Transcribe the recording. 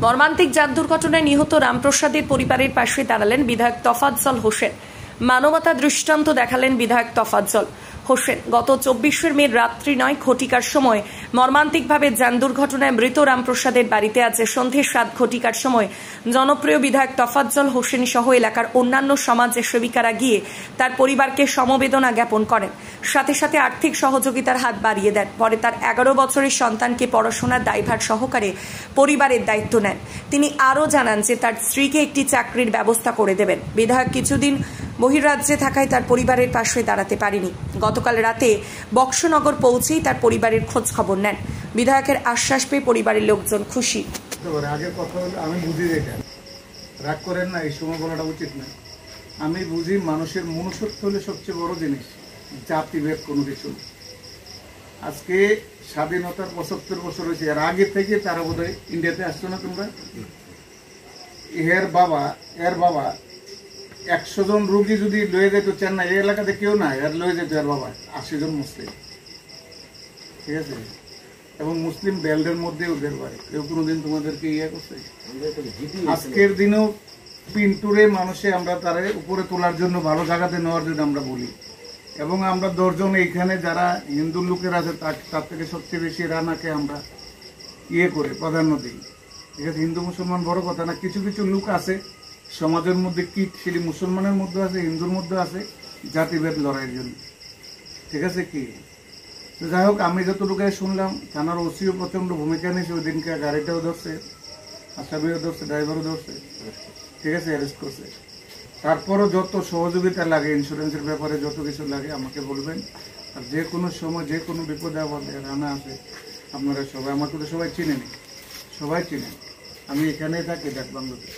মর্মান্তিক যান দুর্ঘটনায় নিহত রামপ্রসাদের পরিবারের পাশে দাঁড়ালেন বিধায়ক তফাজ্জল হোসেন। মানবতা দৃষ্টান্ত দেখালেন বিধায়ক তফাজ্জল হোসেন। গত 24 মে রাত্রি 9 ঘটিকার সময় মর্মান্তিকভাবে যান দুর্ঘটনায় মৃত রামপ্রসাদের বাড়িতে আজ সন্ধ্যে 7 ঘটিকার সময় জনপ্রিয় বিধায়ক তফাজ্জল হোসেন সহ এলাকার অন্যান্য সমাজ সেবিকারা গিয়ে তার পরিবারকে সমবেদনা জ্ঞাপন করেন, সাথে সাথে আর্থিক সহযোগিতার হাত বাড়িয়ে দেন। পরে তার 11 বছরের সন্তানকে পড়াশোনার দায়ভার সহকারে পরিবারের দায়িত্ব নেন। তিনি আরও জানান যে তার স্ত্রীকে একটি চাকরির ব্যবস্থা করে দেবেন। বিধায়ক কিছুদিন বহির্রাজ্যে থাকায় তার পরিবারের পাশে দাঁড়াতে পারেনি। গতকাল রাতে বক্সনগর পৌঁছেই তার পরিবারের খোঁজ খবর নেন। বিধায়কের আশ্বাস পেয়ে পরিবারের লোকজন খুশি। আগের কথা হলো, আমি বুঝি এটা রাগ করেন না, এই সময় বলাটা উচিত না। আমি বুঝি মানুষের মনুষ্যত্ব হলে সবচেয়ে বড় জিনিস, জাতিভেদ কোনো কিছু। আজকে স্বাধীনতার 75 বছর হয়েছে, এর আগে থেকে তারা বোধহয় ইন্ডিয়াতে আসছো না তোমরা। এর বাবা 100 জন রোগী যদি লয়ে যেত চেন্নাই, এই এলাকাতে কেউ না, এর লয়ে যেত এর বাবা 80 জন মুসলিম, ঠিক আছে। এবং মুসলিম বেল্টের মধ্যে ওদের বাড়ি, কেউ কোনোদিন তোমাদেরকে ইয়ে করছে? আজকের দিনেও পিন্টুরে মানুষে আমরা তারে উপরে তোলার জন্য, ভালো জায়গাতে নেওয়ার জন্য আমরা বলি। এবং আমরা 10 জন এইখানে যারা হিন্দু লোকের আছে তার থেকে সবচেয়ে বেশি রানাকে আমরা ইয়ে করে প্রাধান্য দিই, ঠিক আছে। হিন্দু মুসলমান বড় কথা না, কিছু কিছু লোক আছে সমাজের মধ্যে, কি সেটি মুসলমানের মধ্যে আছে, হিন্দুর মধ্যে আছে, জাতিভেদ লড়াইয়ের জন্য, ঠিক আছে। কি তো যাই হোক, আমি যতটুকু শুনলাম থানার ওসিও প্রচণ্ড ভূমিকা নিয়েছে। ওই দিনকে গাড়িটাও ধরছে, আসামিও ধরছে, ড্রাইভারও ধরছে, ঠিক আছে, অ্যারেস্ট করছে। তারপরও যত সহযোগিতা লাগে, ইন্স্যুরেন্সের ব্যাপারে যত কিছু লাগে আমাকে বলবেন। আর যে কোনো সময় যে কোনো বিপদে আপদে রানা আছে, আপনারা সবাই, আমাকে তো সবাই চিনেন, সবাই চিনেন। আমি এখানেই থাকি, ডাকবাংলোতে।